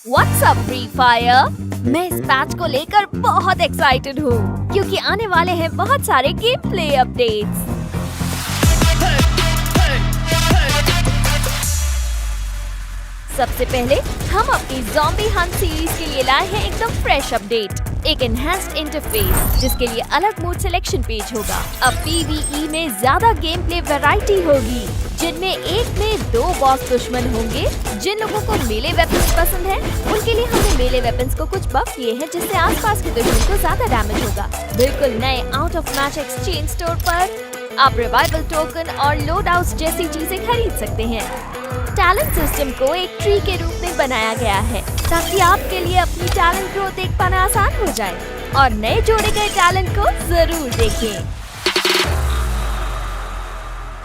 What's up free fire? मैं इस patch को लेकर बहुत एक्साइटेड हूँ क्योंकि आने वाले हैं बहुत सारे गेम प्ले अपडेट्स। सबसे पहले हम अपनी ज़ॉम्बी हंट सीरीज के लिए लाए हैं एकदम फ्रेश अपडेट, एक एनहांस्ड इंटरफेस जिसके लिए अलग मोड सिलेक्शन पेज होगा। अब PvE में ज्यादा गेम प्ले वैरायटी होगी, जिनमें एक में 2 बॉस दुश्मन होंगे। जिन लोगों को मेले वेपन्स पसंद है उनके लिए हमने मेले वेपन्स को कुछ बफ किए हैं जिससे आसपास के दुश्मन को ज्यादा डैमेज होगा। बिल्कुल नए out of match exchange store पर आप रिवाइवल टोकन और लोड आउट्स जैसी चीजें खरीद सकते हैं। टैलेंट सिस्टम को एक ट्री के रूप में बनाया गया है ताकि आपके लिए अपनी टैलेंट ग्रोथ देख पाना आसान हो जाए और नए जोड़े गए टैलेंट को जरूर देखें।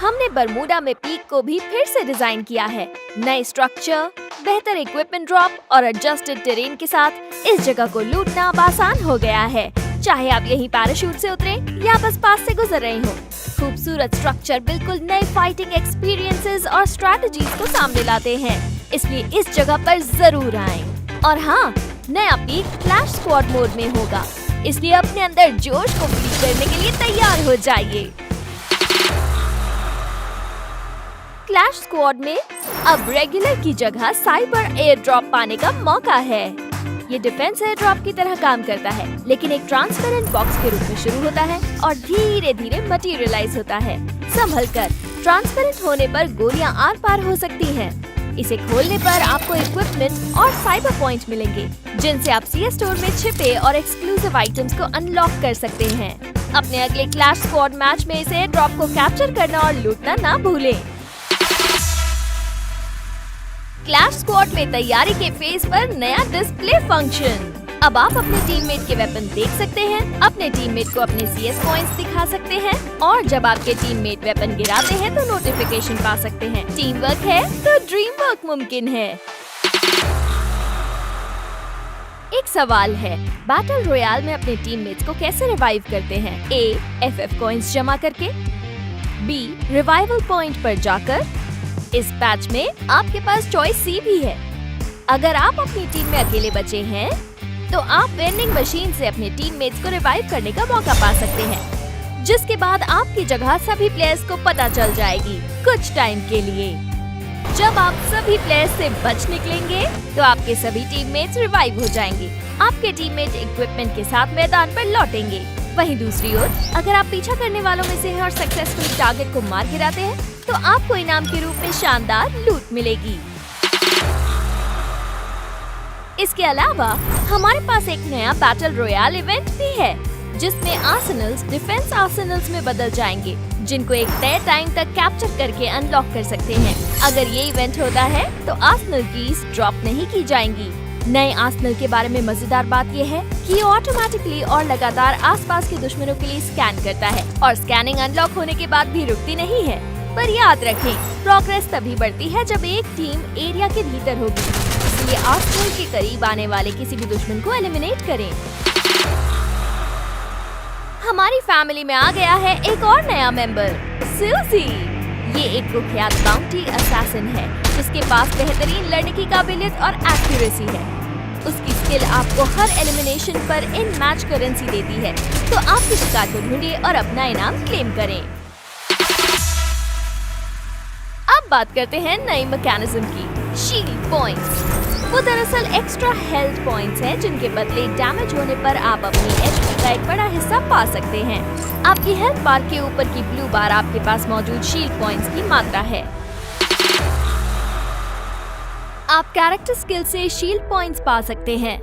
हमने बरमूडा में पीक को भी फिर से डिजाइन किया है। नए स्ट्रक्चर, बेहतर इक्विपमेंट ड्रॉप और एडजस्टेड टेरेन के साथ इस जगह को लूटना अब आसान हो गया है, चाहे आप यहीं पैराशूट से उतरे या बस पास से गुजर रहे हो। खूबसूरत स्ट्रक्चर बिल्कुल नए फाइटिंग एक्सपीरियंसेस और स्ट्रैटेजीज को सामने लाते हैं, इसलिए इस जगह पर जरूर आएं। और हाँ, नया पीक क्लैश स्क्वाड मोड में होगा, इसलिए अपने अंदर जोश को फील करने के लिए तैयार हो जाइए। क्लैश स्क्वाड में अब रेगुलर की जगह साइबर एयर ड्रॉप पाने का मौका है। ये डिफेंस एयर ड्रॉप की तरह काम करता है, लेकिन एक ट्रांसपेरेंट बॉक्स के रूप में शुरू होता है और धीरे धीरे मटेरियलाइज होता है। संभल कर, ट्रांसपेरेंट होने पर गोलियां आर पार हो सकती हैं। इसे खोलने पर आपको इक्विपमेंट और साइबर पॉइंट मिलेंगे, जिनसे आप CS स्टोर में छिपे और एक्सक्लूसिव आइटम्स को अनलॉक कर सकते हैं। अपने अगले क्लैश स्क्वाड मैच में इस एयर ड्रॉप को कैप्चर करना और लूटना ना भूलें। क्लैश स्क्वाड में तैयारी के फेज पर नया डिस्प्ले फंक्शन। अब आप अपने टीममेट के वेपन देख सकते हैं, अपने टीममेट को अपने CS पॉइंट्स दिखा सकते हैं और जब आपके टीममेट वेपन गिराते हैं तो नोटिफिकेशन पा सकते हैं। टीम वर्क है तो ड्रीम वर्क मुमकिन है। एक सवाल है, बैटल रॉयल में अपने टीममेट्स को कैसे रिवाइव करते हैं? A. FF कॉइंस जमा करके, B. रिवाइवल पॉइंट पर जाकर। इस पैच में आपके पास चॉइस C भी है। अगर आप अपनी टीम में अकेले बचे हैं तो आप वेंडिंग मशीन से अपने टीममेट्स को रिवाइव करने का मौका पा सकते हैं, जिसके बाद आपकी जगह सभी प्लेयर्स को पता चल जाएगी कुछ टाइम के लिए। जब आप सभी प्लेयर्स से बच निकलेंगे तो आपके सभी टीममेट्स रिवाइव हो जाएंगे। आपके टीममेट इक्विपमेंट के साथ मैदान पर लौटेंगे। वहीं दूसरी ओर अगर आप पीछा करने वालों में से हैं और सक्सेसफुली टारगेट को मार गिराते हैं तो आपको इनाम के रूप में शानदार लूट मिलेगी। इसके अलावा हमारे पास एक नया बैटल रॉयल इवेंट भी है, जिसमें आर्सेनल्स डिफेंस आर्सेनल्स में बदल जाएंगे, जिनको एक तय टाइम तक कैप्चर करके अनलॉक कर सकते हैं। अगर ये इवेंट होता है तो आर्सेनल कीज ड्रॉप नहीं की जाएंगी। नए आर्सेनल के बारे में मजेदार बात यह है कि ये ऑटोमेटिकली और लगातार आसपास के दुश्मनों के लिए स्कैन करता है और स्कैनिंग अनलॉक होने के बाद भी रुकती नहीं है। पर याद रखें, प्रोग्रेस तभी बढ़ती है जब एक टीम एरिया के भीतर होगी, इसलिए आर्सेनल के करीब आने वाले किसी भी दुश्मन को एलिमिनेट करें। हमारी फैमिली में आ गया है एक और नया मेंबर, सूजी। ये एक कुख्यात बाउंटी असैसिन है जिसके पास बेहतरीन लड़ने की काबिलियत और एक्यूरेसी है। उसकी स्किल आपको हर एलिमिनेशन पर इन मैच करेंसी देती है, तो आपकी शिकार को ढूंढिए और अपना इनाम क्लेम करें। अब बात करते हैं नई मैकेनिज्म की, शील्ड पॉइंट्स। वो दरअसल एक्स्ट्रा हेल्थ पॉइंट्स हैं जिनके बदले डैमेज होने पर आप अपनी HP का एक बड़ा हिस्सा पा सकते हैं। आपकी हेल्थ बार के ऊपर की ब्लू बार आपके पास मौजूद शील्ड पॉइंट्स की मात्रा है। आप कैरेक्टर स्किल से शील्ड पॉइंट्स पा सकते हैं।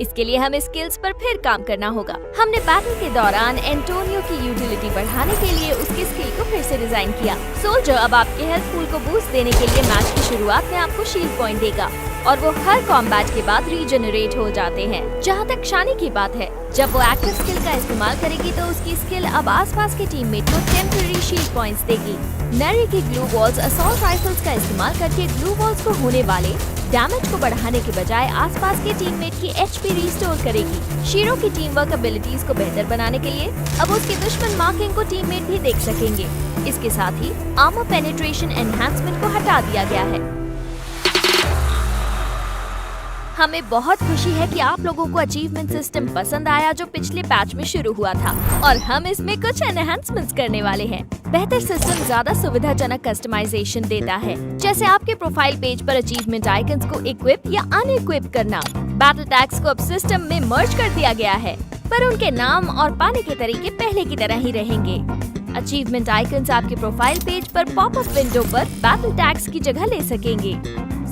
इसके लिए हमें स्किल्स पर फिर काम करना होगा। हमने बैटल के दौरान एंटोनियो की यूटिलिटी बढ़ाने के लिए उसकी स्किल को फिर से डिजाइन किया। सोल्जर अब आपके हेल्थ पूल को बूस्ट देने के लिए मैच की शुरुआत में आपको शील्ड पॉइंट देगा और वो हर कॉम्बैट के बाद रीजनरेट हो जाते हैं। जहाँ तक शानी की बात है, जब वो एक्टिव स्किल का इस्तेमाल करेगी तो उसकी स्किल अब आसपास के टीममेट को टेम्पररी शील्ड पॉइंट्स देगी। नेरी की ग्लू वॉल्स असॉल्ट राइफल्स का इस्तेमाल करके ग्लू वॉल्स को होने वाले डैमेज को बढ़ाने के बजाय आसपास के टीममेट की HP रिस्टोर करेगी। शीरो की टीम वर्क एबिलिटीज को बेहतर बनाने के लिए अब उसके दुश्मन मार्किंग को टीममेट भी देख सकेंगे। इसके साथ ही आर्मर पेनिट्रेशन एनहांसमेंट को हटा दिया गया है। हमें बहुत खुशी है कि आप लोगों को अचीवमेंट सिस्टम पसंद आया जो पिछले पैच में शुरू हुआ था, और हम इसमें कुछ एनहांसमेंट्स करने वाले हैं। बेहतर सिस्टम ज्यादा सुविधाजनक कस्टमाइजेशन देता है, जैसे आपके प्रोफाइल पेज पर अचीवमेंट आइकन्स को इक्विप या अनइक्विप करना। बैटल टैग्स को अब सिस्टम में मर्ज कर दिया गया है, पर उनके नाम और पाने के तरीके पहले की तरह ही रहेंगे। अचीवमेंट आइकन्स आपके प्रोफाइल पेज पर पॉपअप विंडो पर बैटल टैग्स की जगह ले सकेंगे।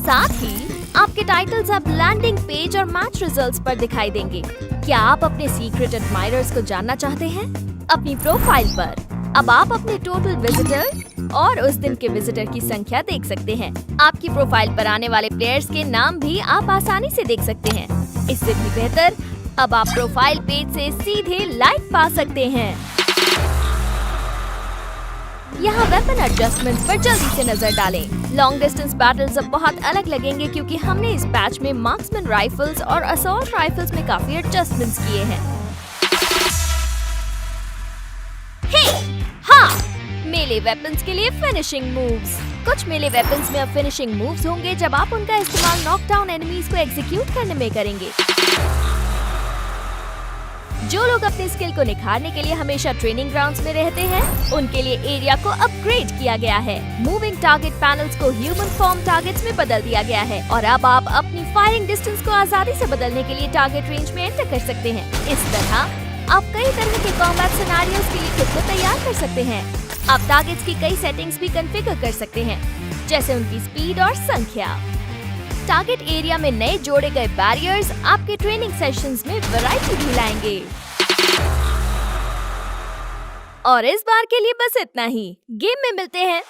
साथ ही आपके टाइटल्स अब लैंडिंग पेज और मैच रिजल्ट्स पर दिखाई देंगे। क्या आप अपने सीक्रेट एडमायरर्स को जानना चाहते हैं? अपनी प्रोफाइल पर अब आप अपने टोटल विजिटर और उस दिन के विजिटर की संख्या देख सकते हैं। आपकी प्रोफाइल पर आने वाले प्लेयर्स के नाम भी आप आसानी से देख सकते हैं। इससे भी बेहतर, अब आप प्रोफाइल पेज से सीधे लाइव पा सकते हैं। यहाँ वेपन एडजस्टमेंट्स पर जल्दी से नजर डालें। लॉन्ग डिस्टेंस बैटल्स अब बहुत अलग लगेंगे क्योंकि हमने इस पैच में मार्क्समैन राइफल्स और असॉल्ट राइफल्स में काफी एडजस्टमेंट्स किए हैं। मेले वेपन्स के लिए फिनिशिंग मूव्स। कुछ मेले वेपन्स में अब फिनिशिंग मूव्स होंगे जब आप उनका इस्तेमाल नॉकडाउन एनिमीज को एग्जीक्यूट करने में करेंगे। जो लोग अपनी स्किल को निखारने के लिए हमेशा ट्रेनिंग ग्राउंड्स में रहते हैं, उनके लिए एरिया को अपग्रेड किया गया है। मूविंग टारगेट पैनल्स को ह्यूमन फॉर्म टारगेट्स में बदल दिया गया है और अब आप अपनी फायरिंग डिस्टेंस को आजादी से बदलने के लिए टारगेट रेंज में एंटर कर सकते हैं। इस तरह आप कई तरह के कॉम्बैट सिनेरियोज के लिए खुद को तैयार कर सकते हैं। आप टारगेट्स की कई सेटिंग्स भी कॉन्फ़िगर कर सकते हैं, जैसे उनकी स्पीड और संख्या। टारगेट एरिया में नए जोड़े गए बैरियर्स आपके ट्रेनिंग सेशंस में वैरायटी भी लाएंगे। और इस बार के लिए बस इतना ही। गेम में मिलते हैं।